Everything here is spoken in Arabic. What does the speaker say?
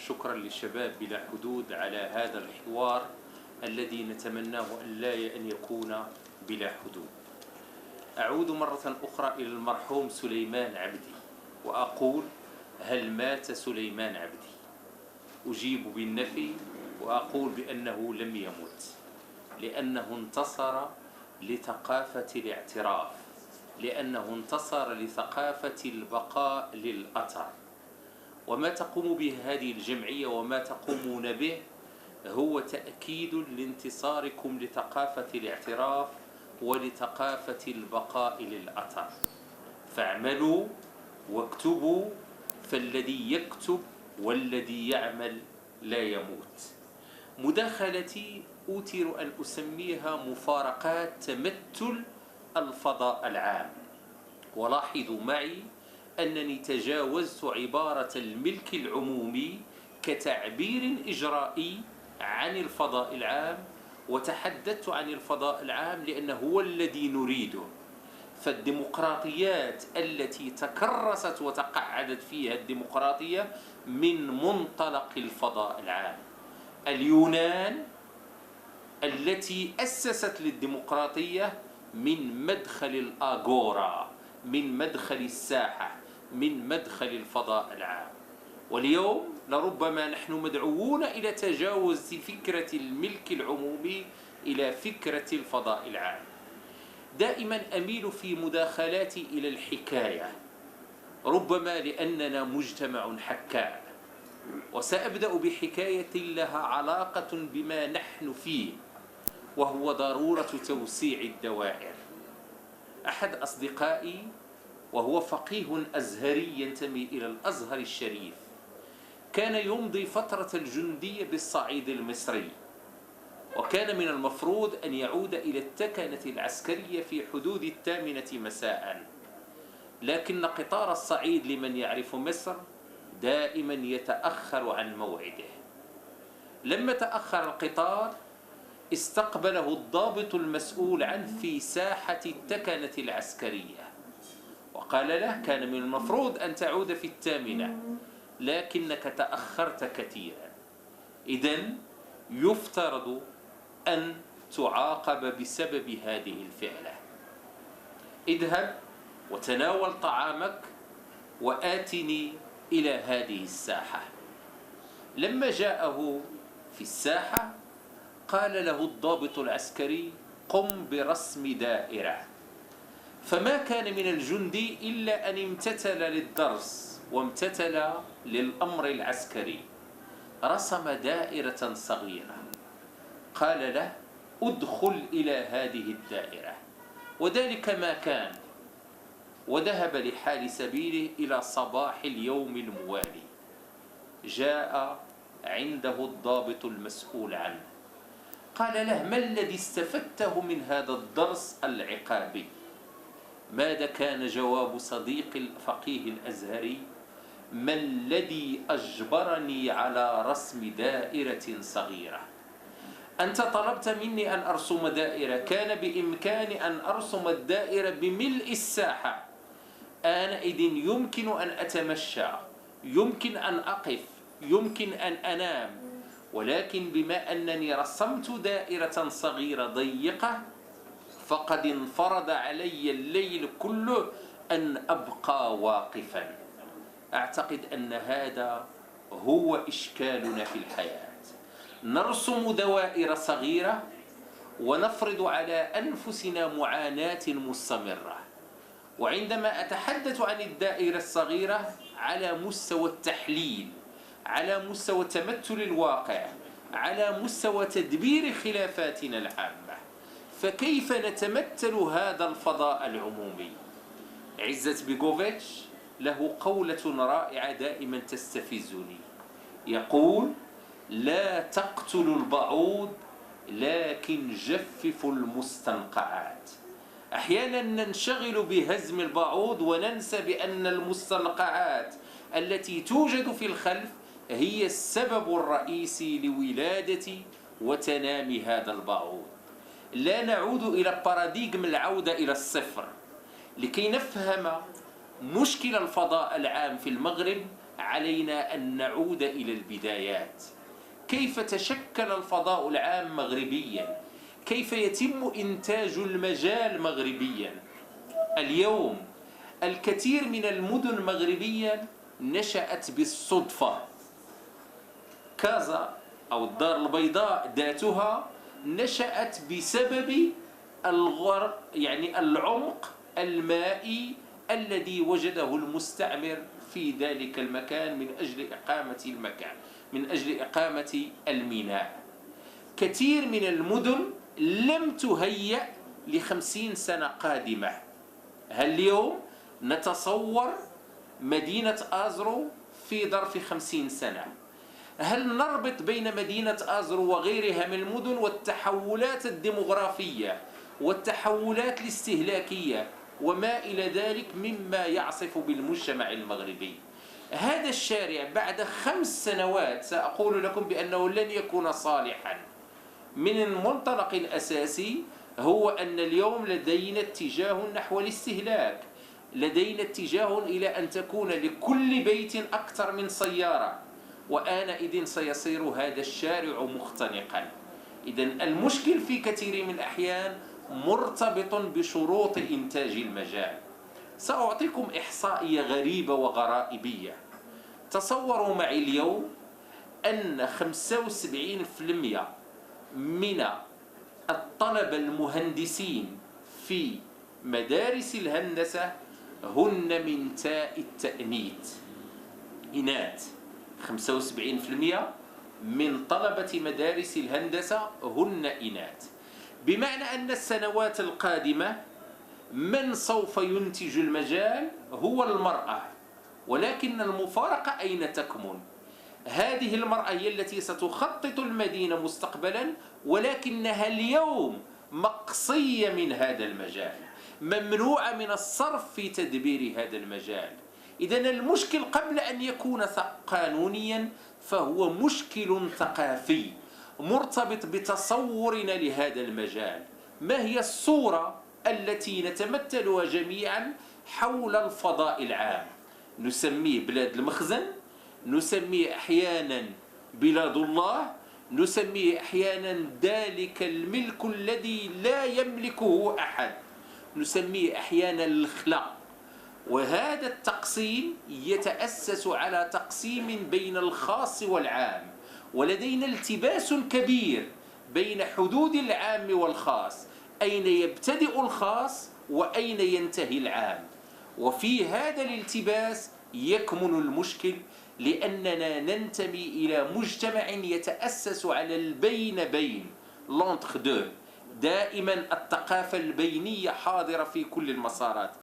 شكرا للشباب بلا حدود على هذا الحوار الذي نتمناه أن يكون بلا حدود. أعود مرة أخرى إلى المرحوم سليمان عبدي وأقول: هل مات سليمان عبدي؟ أجيب بالنفي وأقول بأنه لم يمت، لأنه انتصر لثقافة الاعتراف، لأنه انتصر لثقافة البقاء للأثر. وما تقوم به هذه الجمعية وما تقومون به هو تأكيد لانتصاركم لثقافة الاعتراف ولثقافة البقاء للأثر. فاعملوا واكتبوا، فالذي يكتب والذي يعمل لا يموت. مداخلتي أوتر أن أسميها مفارقات تمثل الفضاء العام. ولاحظوا معي أنني تجاوزت عبارة الملك العمومي كتعبير إجرائي عن الفضاء العام، وتحدثت عن الفضاء العام لأنه هو الذي نريده. فالديمقراطيات التي تكرست وتقعدت فيها الديمقراطية من منطلق الفضاء العام. اليونان التي أسست للديمقراطية من مدخل الآغورا، من مدخل الساحة، من مدخل الفضاء العام. واليوم لربما نحن مدعوون إلى تجاوز فكرة الملك العمومي إلى فكرة الفضاء العام. دائما أميل في مداخلاتي إلى الحكاية، ربما لأننا مجتمع حكاء، وسأبدأ بحكاية لها علاقة بما نحن فيه، وهو ضرورة توسيع الدوائر. أحد أصدقائي وهو فقيه أزهري ينتمي إلى الأزهر الشريف كان يمضي فترة الجندية بالصعيد المصري، وكان من المفروض أن يعود إلى التكنة العسكرية في حدود 8 مساء، لكن قطار الصعيد لمن يعرف مصر دائما يتأخر عن موعده. لما تأخر القطار استقبله الضابط المسؤول عنه في ساحة التكنة العسكرية وقال له: كان من المفروض أن تعود في 8، لكنك تأخرت كثيرا، إذن يفترض أن تعاقب بسبب هذه الفعلة. اذهب وتناول طعامك وآتني إلى هذه الساحة. لما جاءه في الساحة قال له الضابط العسكري: قم برسم دائرة. فما كان من الجندي إلا أن امتثل للدرس وامتثل للأمر العسكري. رسم دائرة صغيرة، قال له: ادخل إلى هذه الدائرة. وذلك ما كان، وذهب لحال سبيله إلى صباح اليوم الموالي. جاء عنده الضابط المسؤول عنه، قال له: ما الذي استفدته من هذا الدرس العقابي؟ ماذا كان جواب صديق الفقيه الأزهري؟ ما الذي أجبرني على رسم دائرة صغيرة؟ أنت طلبت مني أن أرسم دائرة، كان بإمكاني أن أرسم الدائرة بملء الساحة. آنئذ يمكن أن أتمشى، يمكن أن أقف، يمكن أن أنام، ولكن بما أنني رسمت دائرة صغيرة ضيقة فقد انفرض علي الليل كله أن أبقى واقفا. أعتقد أن هذا هو إشكالنا في الحياة. نرسم دوائر صغيرة ونفرض على أنفسنا معاناة مستمرة. وعندما أتحدث عن الدائرة الصغيرة على مستوى التحليل، على مستوى تمثل الواقع، على مستوى تدبير خلافاتنا العامة، فكيف نتمثل هذا الفضاء العمومي؟ عزت بيغوفيتش له قولة رائعة دائما تستفزني، يقول: لا تقتلوا البعوض لكن جففوا المستنقعات. أحيانا ننشغل بهزم البعوض وننسى بأن المستنقعات التي توجد في الخلف هي السبب الرئيسي لولادة وتنامي هذا البعوض. لا نعود إلى باراديغم العودة إلى الصفر. لكي نفهم مشكل الفضاء العام في المغرب علينا أن نعود إلى البدايات. كيف تشكل الفضاء العام مغربيا؟ كيف يتم إنتاج المجال مغربيا؟ اليوم الكثير من المدن مغربيا نشأت بالصدفة. كازا أو الدار البيضاء ذاتها نشأت بسبب يعني العمق المائي الذي وجده المستعمر في ذلك المكان من أجل إقامة المكان، من أجل إقامة الميناء. كثير من المدن لم تهيأ ل50 سنة قادمة. هل اليوم نتصور مدينة آزرو في ظرف 50 سنة؟ هل نربط بين مدينة آزرو وغيرها من المدن والتحولات الديمغرافية والتحولات الاستهلاكية وما إلى ذلك مما يعصف بالمجتمع المغربي؟ هذا الشارع بعد 5 سنوات سأقول لكم بأنه لن يكون صالحا. من المنطلق الأساسي هو أن اليوم لدينا اتجاه نحو الاستهلاك، لدينا اتجاه إلى أن تكون لكل بيت أكثر من سيارة، وآنئذ سيصير هذا الشارع مختنقا. إذن المشكل في كثير من الأحيان مرتبط بشروط إنتاج المجال. سأعطيكم إحصائية غريبة وغرائبية. تصوروا معي اليوم أن 75% من الطلبة المهندسين في مدارس الهندسة هن من تاء التأنيث، إناث. 75% من طلبة مدارس الهندسة هن إناث، بمعنى أن السنوات القادمة من سوف ينتج المجال هو المرأة. ولكن المفارقة أين تكمن؟ هذه المرأة هي التي ستخطط المدينة مستقبلا، ولكنها اليوم مقصية من هذا المجال، ممنوعة من الصرف في تدبير هذا المجال. إذن المشكل قبل أن يكون قانونيا فهو مشكل ثقافي مرتبط بتصورنا لهذا المجال. ما هي الصورة التي نتمثلها جميعا حول الفضاء العام؟ نسميه بلاد المخزن، نسميه أحيانا بلاد الله، نسميه أحيانا ذلك الملك الذي لا يملكه أحد، نسميه أحيانا الخلا. وهذا التقسيم يتأسس على تقسيم بين الخاص والعام، ولدينا التباس كبير بين حدود العام والخاص، أين يبتدئ الخاص وأين ينتهي العام. وفي هذا الالتباس يكمن المشكل، لأننا ننتمي إلى مجتمع يتأسس على البين بين، l'entre deux. دائما الثقافة البينية حاضرة في كل المسارات.